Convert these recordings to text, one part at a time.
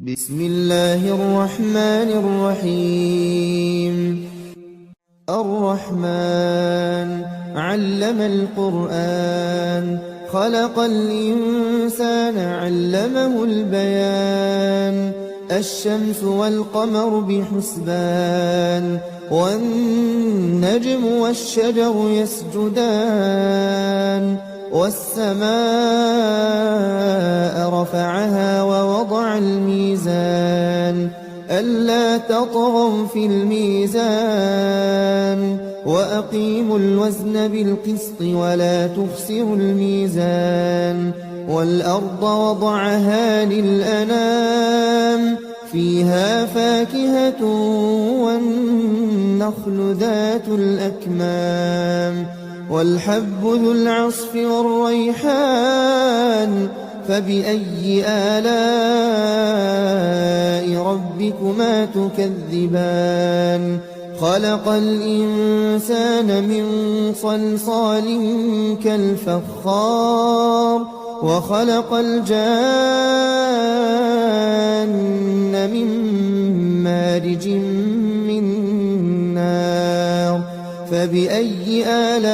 بسم الله الرحمن الرحيم. الرحمن علم القرآن، خلق الإنسان علمه البيان. الشمس والقمر بحسبان، والنجم والشجر يسجدان. والسماء رفعها ووضع الميزان، ألا تطغوا في الميزان. وأقيموا الوزن بالقسط ولا تخسروا الميزان. والأرض وضعها للأنام، فيها فاكهة والنخل ذات الأكمام. والحب ذو العصف والريحان، فبأي آلاء ربكما تكذبان. خلق الإنسان من صلصال كالفخار، وخلق الجان من مارج من نار. فبأي آلاء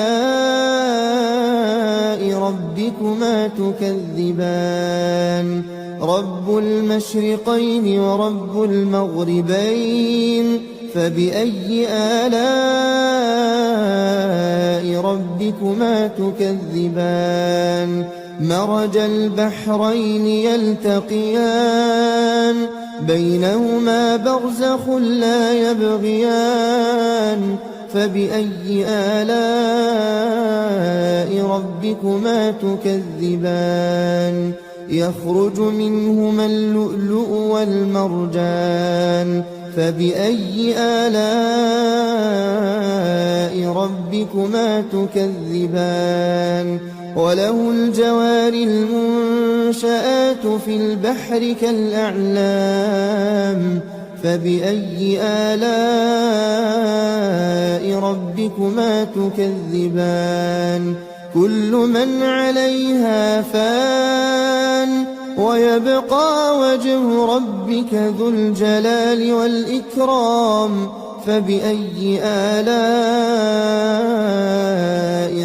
ربكما تكذبان. رب المشرقين ورب المغربين، فبأي آلاء ربكما تكذبان. مرج البحرين يلتقيان، بينهما برزخ لا يبغيان. فبأي آلاء ربكما تكذبان. يخرج منهما اللؤلؤ والمرجان، فبأي آلاء ربكما تكذبان. وله الجوار المنشآت في البحر كالأعلام، فبأي آلاء ربكما تكذبان. كل من عليها فان، ويبقى وجه ربك ذو الجلال والإكرام. فبأي آلاء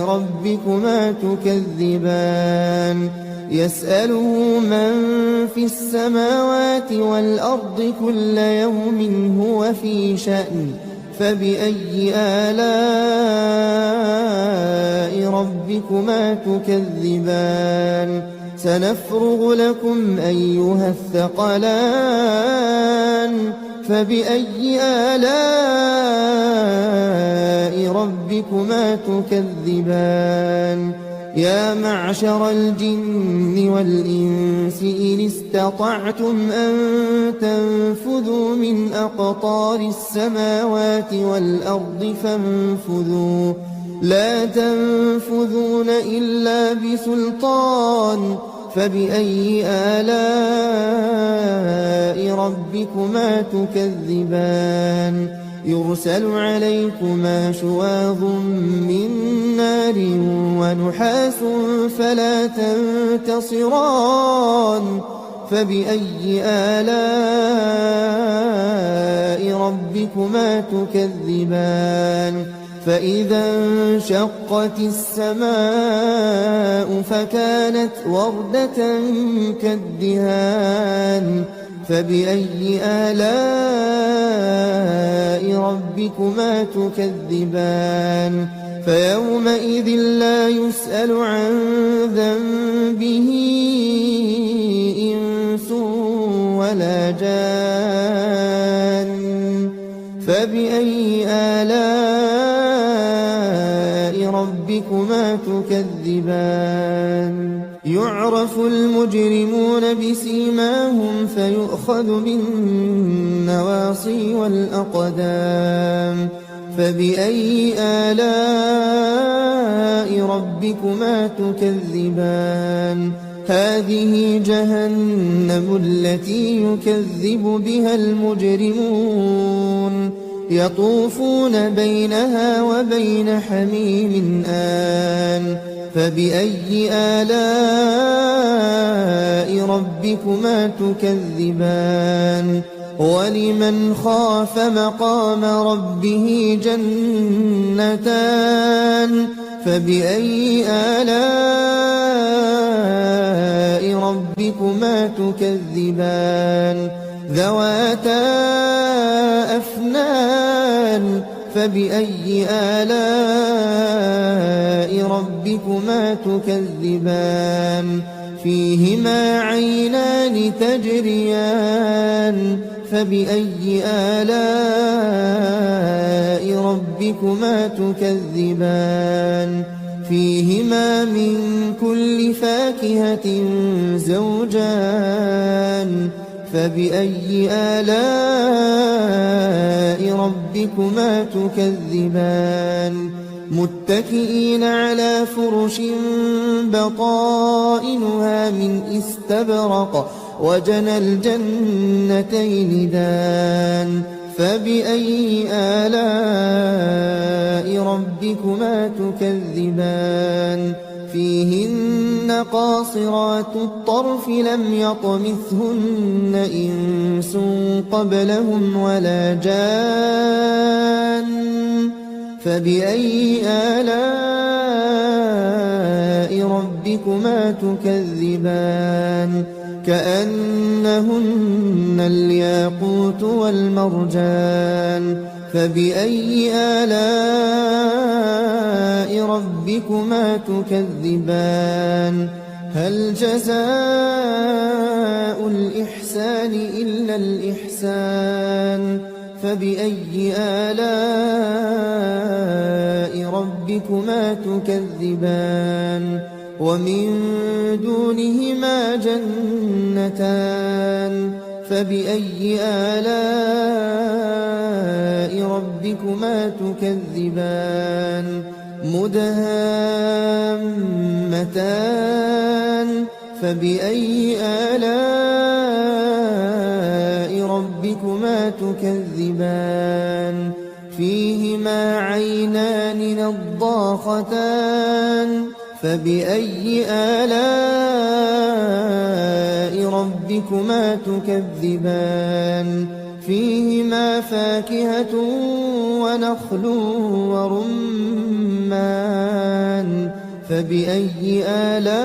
ربكما تكذبان. يسأله من في السماوات والأرض كل يوم هو في شأن. فبأي آلاء ربكما تكذبان. سنفرغ لكم أيها الثقلان، فبأي آلاء ربكما تكذبان. يا معشر الجن والإنس إن استطعتم أن تنفذوا من أقطار السماوات والأرض فانفذوا، لا تنفذون إلا بسلطان. فبأي آلاء ربكما تكذبان. يرسل عليكما شواظ من نار ونحاس فلا تنتصران. فبأي آلاء ربكما تكذبان. فإذا انشقت السماء فكانت وردة كالدهان. فبأي آلاء ربكما تكذبان. فيومئذ لا يسأل عن ذنبه إنس ولا جان. فبأي آلاء ربكما تكذبان. يعرف المجرمون بسيماهم فيؤخذ بالنواصي والأقدام. فبأي آلاء ربكما تكذبان. هذه جهنم التي يكذب بها المجرمون، يطوفون بينها وبين حميم آن. فبأي آلاء ربكما تكذبان ولمن خاف مقام ربه جنتان فبأي آلاء ربكما تكذبان ذواتا أفنان فبأي آلاء ربكما تكذبان فيهما عينان تجريان فبأي آلاء ربكما تكذبان فيهما من كل فاكهة زوجان فبأي آلاء ربكما تكذبان متكئين على فرش بطائنها من استبرق وجنى الجنتين دان فبأي آلاء ربكما تكذبان فيهن قاصرات الطرف لم يطمثهن إنس قبلهم ولا جان فبأي آلاء ربكما تكذبان كأنهن الياقوت والمرجان فبأي آلاء ربكما تكذبان هل جزاء الإحسان إلا الإحسان فبأي آلاء ربكما تكذبان ومن دونهما جنتان فبأي آلاء ربكما تكذبان مدهامتان فبأي آلاء ربكما تكذبان فيهما عينان نضاختان فبأي آلاء ربكما تكذبان فيهما فاكهة ونخل ورمان فبأي آلاء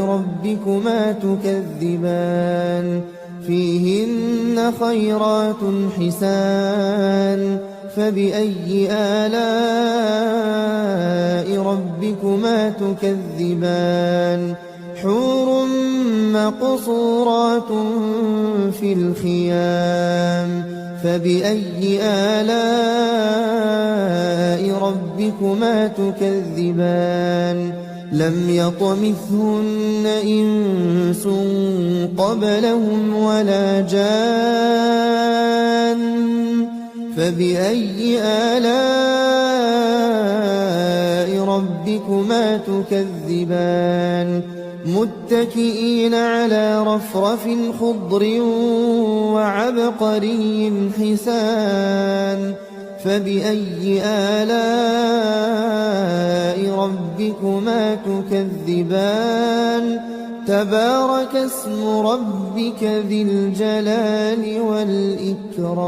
ربكما تكذبان فيهن خيرات حسان فبأي آلاء ربكما تكذبان حور مقصورات في الخيام فبأي آلاء ربكما تكذبان لم يطمثهن إنس قبلهم ولا جان فبأي آلاء ربكما تكذبان متكئين على رفرف خضر وعبقري حسان فبأي آلاء ربكما تكذبان تبارك اسم ربك ذي الجلال والإكرام